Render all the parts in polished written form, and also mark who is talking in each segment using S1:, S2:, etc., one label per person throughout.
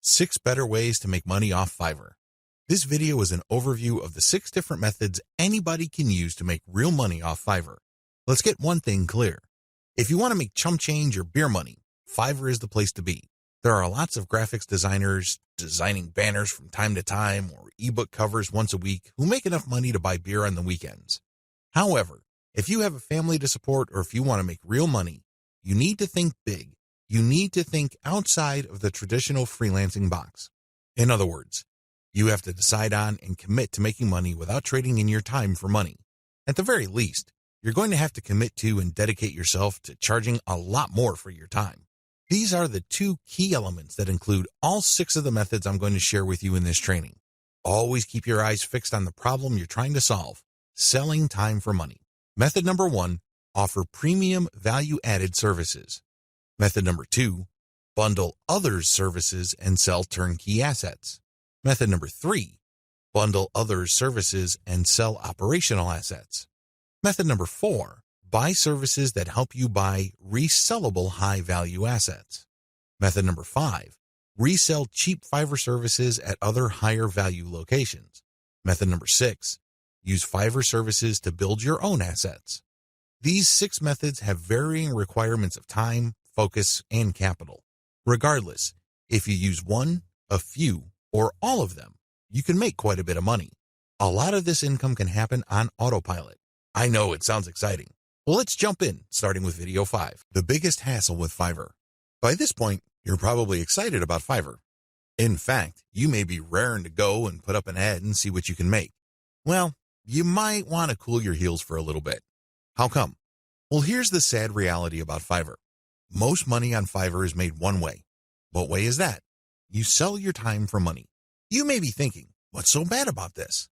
S1: 6 better ways to make money off Fiverr. This video is an overview of the 6 different methods anybody can use to make real money off Fiverr. Let's get one thing clear. If you want to make chump change or beer money, Fiverr is the place to be. There are lots of graphics designers designing banners from time to time or ebook covers once a week who make enough money to buy beer on the weekends. However, if you have a family to support or if you want to make real money, you need to think big. You need to think outside of the traditional freelancing box. In other words, you have to decide on and commit to making money without trading in your time for money. At the very least, you're going to have to commit to and dedicate yourself to charging a lot more for your time. These are the 2 key elements that include all 6 of the methods I'm going to share with you in this training. Always keep your eyes fixed on the problem you're trying to solve, selling time for money. Method number 1, offer premium value-added services. Method number 2, bundle others' services and sell turnkey assets. Method number 3, bundle others' services and sell operational assets. Method number 4, buy services that help you buy resellable high-value assets. Method number 5, resell cheap Fiverr services at other higher-value locations. Method number 6, use Fiverr services to build your own assets. These 6 methods have varying requirements of time, focus, and capital. Regardless, if you use one, a few, or all of them, you can make quite a bit of money. A lot of this income can happen on autopilot. I know it sounds exciting. Well, let's jump in, starting with video 5, the biggest hassle with Fiverr. By this point, you're probably excited about Fiverr. In fact, you may be raring to go and put up an ad and see what you can make. Well, you might want to cool your heels for a little bit. How come? Well, here's the sad reality about Fiverr. Most money on Fiverr is made one way. What way is that? You sell your time for money. You may be thinking, what's so bad about this?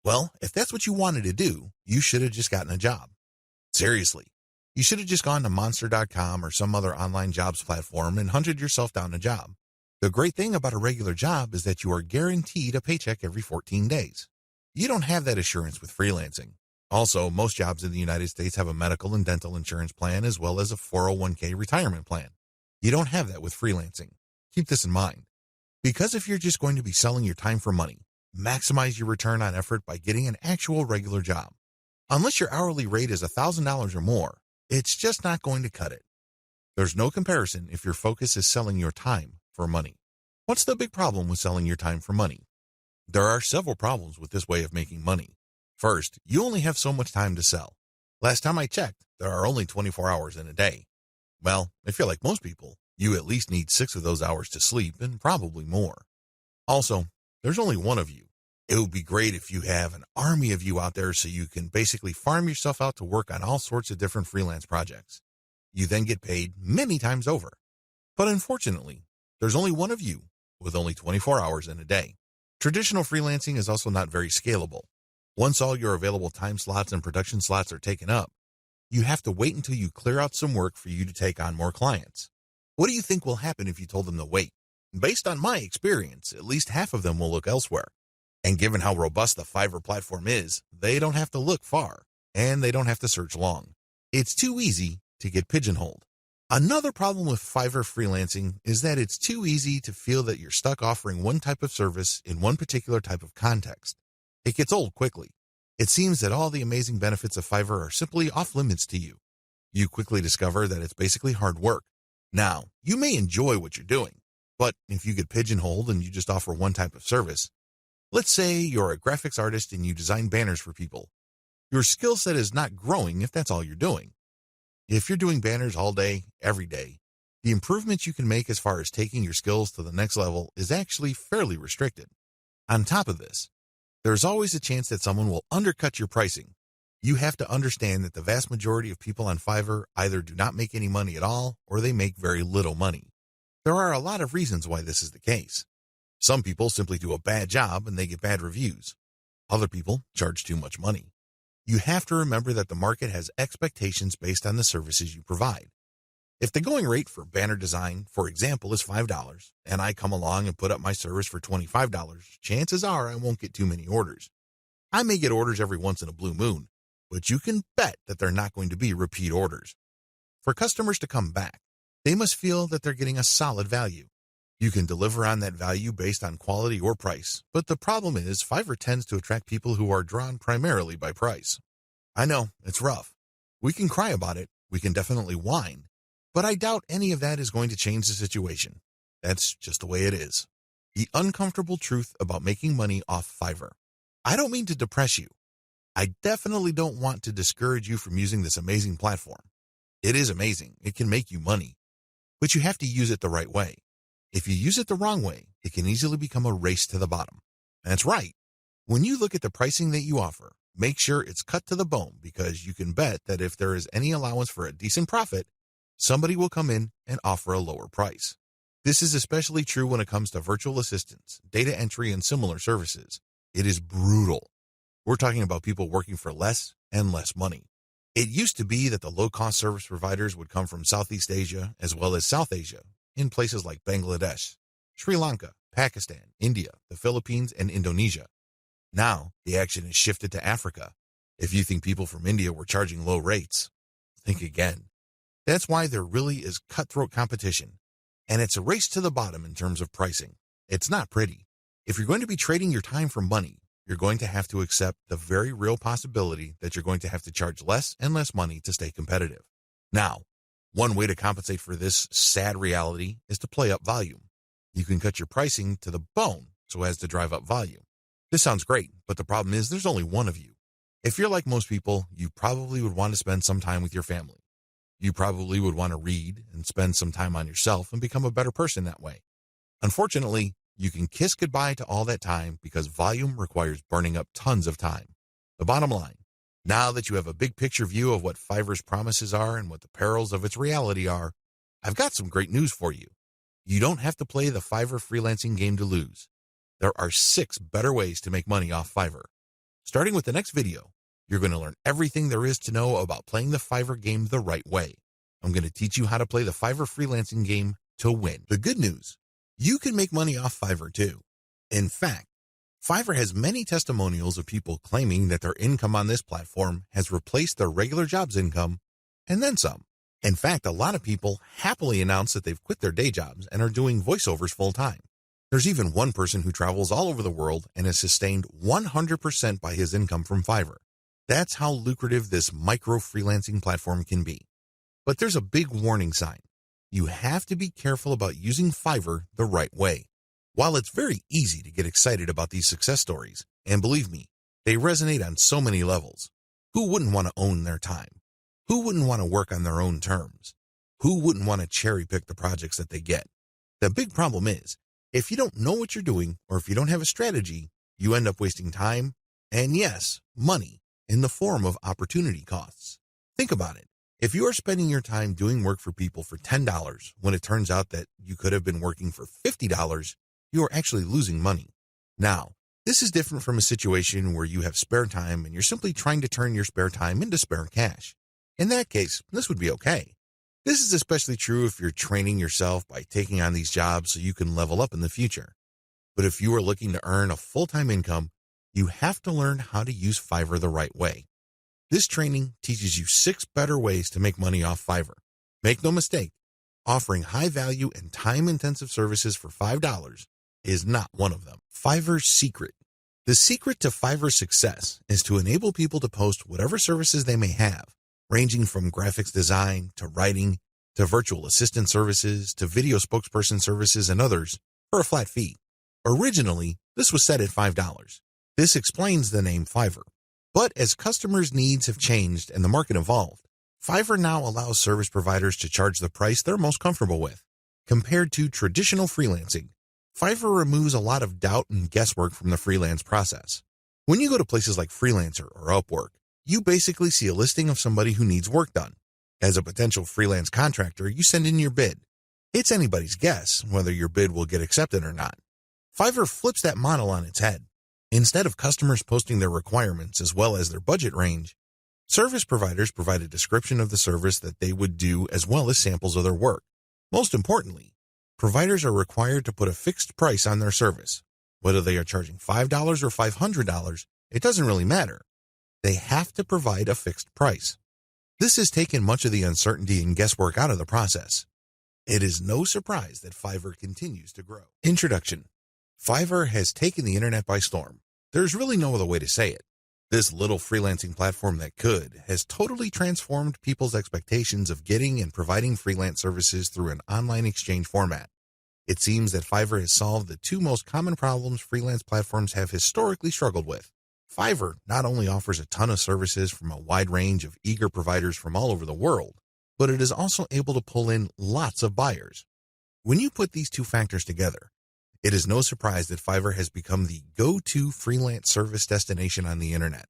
S1: Well, if that's what you wanted to do, you should have just gotten a job. Seriously, you should have just gone to monster.com or some other online jobs platform and hunted yourself down a job. The great thing about a regular job is that you are guaranteed a paycheck every 14 days. You don't have that assurance with freelancing. Also, most jobs in the United States have a medical and dental insurance plan as well as a 401k retirement plan. You don't have that with freelancing. Keep this in mind. Because if you're just going to be selling your time for money, maximize your return on effort by getting an actual regular job. Unless your hourly rate is $1,000 or more, it's just not going to cut it. There's no comparison if your focus is selling your time for money. What's the big problem with selling your time for money? There are several problems with this way of making money. First, you only have so much time to sell. Last time I checked, there are only 24 hours in a day. Well, if you're like most people, you at least need 6 of those hours to sleep and probably more. Also, there's only one of you. It would be great if you have an army of you out there so you can basically farm yourself out to work on all sorts of different freelance projects. You then get paid many times over. But unfortunately, there's only one of you with only 24 hours in a day. Traditional freelancing is also not very scalable. Once all your available time slots and production slots are taken up, you have to wait until you clear out some work for you to take on more clients. What do you think will happen if you told them to wait? Based on my experience, at least half of them will look elsewhere. And given how robust the Fiverr platform is, they don't have to look far, and they don't have to search long. It's too easy to get pigeonholed. Another problem with Fiverr freelancing is that it's too easy to feel that you're stuck offering one type of service in one particular type of context. It gets old quickly. It seems that all the amazing benefits of Fiverr are simply off limits to you. You quickly discover that it's basically hard work. Now, you may enjoy what you're doing, but if you get pigeonholed and you just offer one type of service, let's say you're a graphics artist and you design banners for people. Your skill set is not growing if that's all you're doing. If you're doing banners all day, every day, the improvements you can make as far as taking your skills to the next level is actually fairly restricted. On top of this, there's always a chance that someone will undercut your pricing. You have to understand that the vast majority of people on Fiverr either do not make any money at all or they make very little money. There are a lot of reasons why this is the case. Some people simply do a bad job and they get bad reviews. Other people charge too much money. You have to remember that the market has expectations based on the services you provide. If the going rate for banner design, for example, is $5, and I come along and put up my service for $25, chances are I won't get too many orders. I may get orders every once in a blue moon, but you can bet that they're not going to be repeat orders. For customers to come back, they must feel that they're getting a solid value. You can deliver on that value based on quality or price, but the problem is Fiverr tends to attract people who are drawn primarily by price. I know, it's rough. We can cry about it, we can definitely whine, but I doubt any of that is going to change the situation. That's just the way it is. The uncomfortable truth about making money off Fiverr. I don't mean to depress you. I definitely don't want to discourage you from using this amazing platform. It is amazing. It can make you money. But you have to use it the right way. If you use it the wrong way, it can easily become a race to the bottom. That's right. When you look at the pricing that you offer, make sure it's cut to the bone, because you can bet that if there is any allowance for a decent profit, somebody will come in and offer a lower price. This is especially true when it comes to virtual assistants, data entry, and similar services. It is brutal. We're talking about people working for less and less money. It used to be that the low-cost service providers would come from Southeast Asia as well as South Asia, in places like Bangladesh, Sri Lanka, Pakistan, India, the Philippines, and Indonesia. Now, the action has shifted to Africa. If you think people from India were charging low rates, think again. That's why there really is cutthroat competition, and it's a race to the bottom in terms of pricing. It's not pretty. If you're going to be trading your time for money, you're going to have to accept the very real possibility that you're going to have to charge less and less money to stay competitive. Now, one way to compensate for this sad reality is to play up volume. You can cut your pricing to the bone so as to drive up volume. This sounds great, but the problem is there's only one of you. If you're like most people, you probably would want to spend some time with your family. You probably would want to read and spend some time on yourself and become a better person that way. Unfortunately, you can kiss goodbye to all that time because volume requires burning up tons of time. The bottom line, now that you have a big picture view of what Fiverr's promises are and what the perils of its reality are, I've got some great news for you. You don't have to play the Fiverr freelancing game to lose. There are 6 better ways to make money off Fiverr. Starting with the next video, you're going to learn everything there is to know about playing the Fiverr game the right way. I'm going to teach you how to play the Fiverr freelancing game to win. The good news, you can make money off Fiverr too. In fact, Fiverr has many testimonials of people claiming that their income on this platform has replaced their regular job's income and then some. In fact, a lot of people happily announce that they've quit their day jobs and are doing voiceovers full time. There's even one person who travels all over the world and is sustained 100% by his income from Fiverr. That's how lucrative this micro freelancing platform can be. But there's a big warning sign. You have to be careful about using Fiverr the right way. While it's very easy to get excited about these success stories, and believe me, they resonate on so many levels. Who wouldn't want to own their time? Who wouldn't want to work on their own terms? Who wouldn't want to cherry pick the projects that they get? The big problem is, if you don't know what you're doing or if you don't have a strategy, you end up wasting time and, yes, money in the form of opportunity costs. Think about it. If you are spending your time doing work for people for $10 when it turns out that you could have been working for $50, you are actually losing money. Now, this is different from a situation where you have spare time and you're simply trying to turn your spare time into spare cash. In that case, this would be okay. This is especially true if you're training yourself by taking on these jobs so you can level up in the future. But if you are looking to earn a full-time income, you have to learn how to use Fiverr the right way. This training teaches you 6 better ways to make money off Fiverr. Make no mistake, offering high-value and time-intensive services for $5 is not one of them. Fiverr's secret. The secret to Fiverr's success is to enable people to post whatever services they may have, ranging from graphics design to writing to virtual assistant services to video spokesperson services and others, for a flat fee. Originally, this was set at $5. This explains the name Fiverr. But as customers' needs have changed and the market evolved, Fiverr now allows service providers to charge the price they're most comfortable with. Compared to traditional freelancing, Fiverr removes a lot of doubt and guesswork from the freelance process. When you go to places like Freelancer or Upwork, you basically see a listing of somebody who needs work done. As a potential freelance contractor, you send in your bid. It's anybody's guess whether your bid will get accepted or not. Fiverr flips that model on its head. Instead of customers posting their requirements as well as their budget range, service providers provide a description of the service that they would do as well as samples of their work. Most importantly, providers are required to put a fixed price on their service. Whether they are charging $5 or $500, it doesn't really matter. They have to provide a fixed price. This has taken much of the uncertainty and guesswork out of the process. It is no surprise that Fiverr continues to grow. Introduction. Fiverr has taken the internet by storm. There's really no other way to say it. This little freelancing platform that could has totally transformed people's expectations of getting and providing freelance services through an online exchange format. It seems that Fiverr has solved the two most common problems freelance platforms have historically struggled with. Fiverr not only offers a ton of services from a wide range of eager providers from all over the world, but it is also able to pull in lots of buyers. When you put these two factors together, it is no surprise that Fiverr has become the go-to freelance service destination on the internet.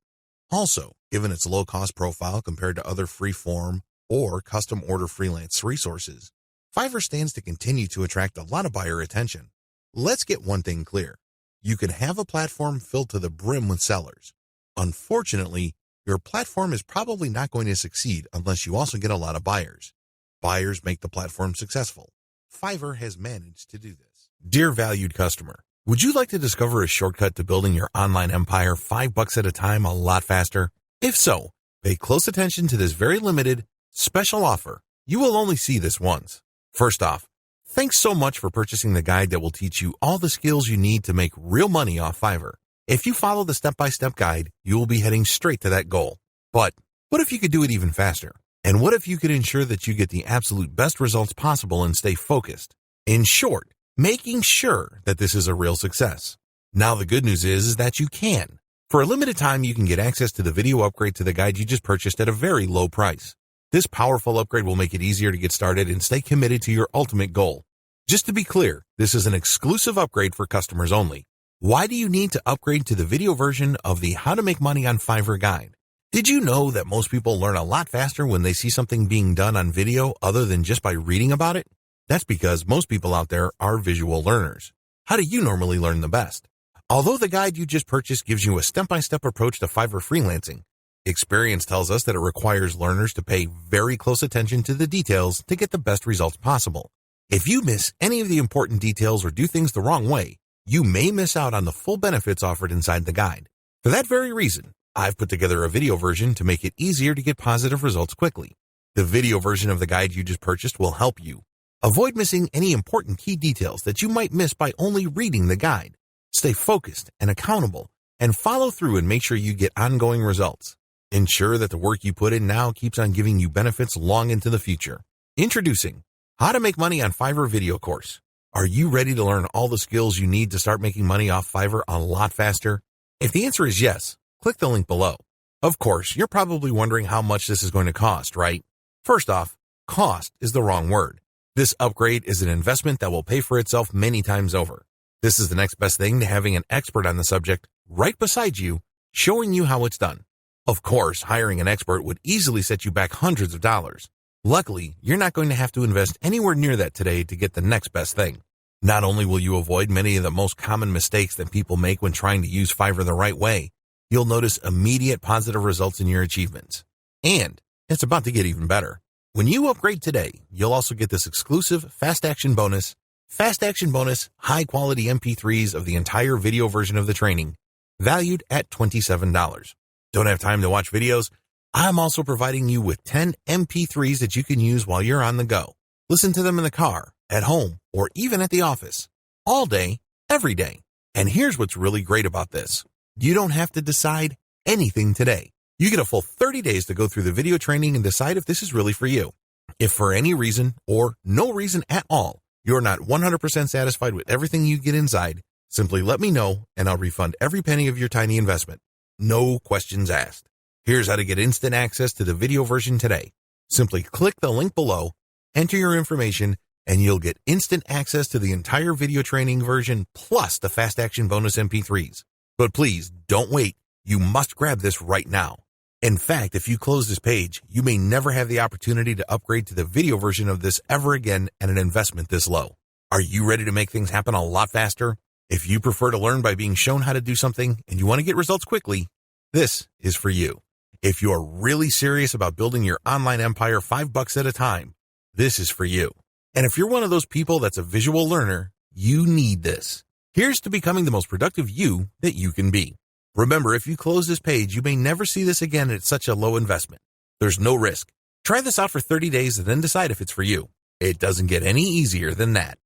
S1: Also, given its low-cost profile compared to other free-form or custom-order freelance resources, Fiverr stands to continue to attract a lot of buyer attention. Let's get one thing clear. You can have a platform filled to the brim with sellers. Unfortunately, your platform is probably not going to succeed unless you also get a lot of buyers. Buyers make the platform successful. Fiverr has managed to do this. Dear valued customer, would you like to discover a shortcut to building your online empire $5 at a time a lot faster? If so, pay close attention to this very limited, special offer. You will only see this once. First off, thanks so much for purchasing the guide that will teach you all the skills you need to make real money off Fiverr. If you follow the step-by-step guide, you will be heading straight to that goal. But what if you could do it even faster? And what if you could ensure that you get the absolute best results possible and stay focused? In short, making sure that this is a real success. Now the good news is that you can. For a limited time, you can get access to the video upgrade to the guide you just purchased at a very low price. This powerful upgrade will make it easier to get started and stay committed to your ultimate goal. Just to be clear, this is an exclusive upgrade for customers only. Why do you need to upgrade to the video version of the How to Make Money on Fiverr guide? Did you know that most people learn a lot faster when they see something being done on video other than just by reading about it? That's because most people out there are visual learners. How do you normally learn the best? Although the guide you just purchased gives you a step-by-step approach to Fiverr freelancing, experience tells us that it requires learners to pay very close attention to the details to get the best results possible. If you miss any of the important details or do things the wrong way, you may miss out on the full benefits offered inside the guide. For that very reason, I've put together a video version to make it easier to get positive results quickly. The video version of the guide you just purchased will help you. Avoid missing any important key details that you might miss by only reading the guide. Stay focused and accountable, and follow through and make sure you get ongoing results. Ensure that the work you put in now keeps on giving you benefits long into the future. Introducing How to Make Money on Fiverr video course. Are you ready to learn all the skills you need to start making money off Fiverr a lot faster? If the answer is yes, click the link below. Of course, you're probably wondering how much this is going to cost, right? First off, cost is the wrong word. This upgrade is an investment that will pay for itself many times over. This is the next best thing to having an expert on the subject right beside you, showing you how it's done. Of course, hiring an expert would easily set you back hundreds of dollars. Luckily, you're not going to have to invest anywhere near that today to get the next best thing. Not only will you avoid many of the most common mistakes that people make when trying to use Fiverr the right way, you'll notice immediate positive results in your achievements. And it's about to get even better. When you upgrade today, you'll also get this exclusive Fast Action Bonus, high-quality MP3s of the entire video version of the training, valued at $27. Don't have time to watch videos? I'm also providing you with 10 MP3s that you can use while you're on the go. Listen to them in the car, at home, or even at the office. All day, every day. And here's what's really great about this. You don't have to decide anything today. You get a full 30 days to go through the video training and decide if this is really for you. If for any reason, or no reason at all, you're not 100% satisfied with everything you get inside, simply let me know and I'll refund every penny of your tiny investment. No questions asked. Here's how to get instant access to the video version today. Simply click the link below, enter your information, and you'll get instant access to the entire video training version plus the Fast Action Bonus MP3s. But please, don't wait. You must grab this right now. In fact, if you close this page, you may never have the opportunity to upgrade to the video version of this ever again at an investment this low. Are you ready to make things happen a lot faster? If you prefer to learn by being shown how to do something and you want to get results quickly, this is for you. If you are really serious about building your online empire $5 at a time, this is for you. And if you're one of those people that's a visual learner, you need this. Here's to becoming the most productive you that you can be. Remember, if you close this page, you may never see this again at such a low investment. There's no risk. Try this out for 30 days and then decide if it's for you. It doesn't get any easier than that.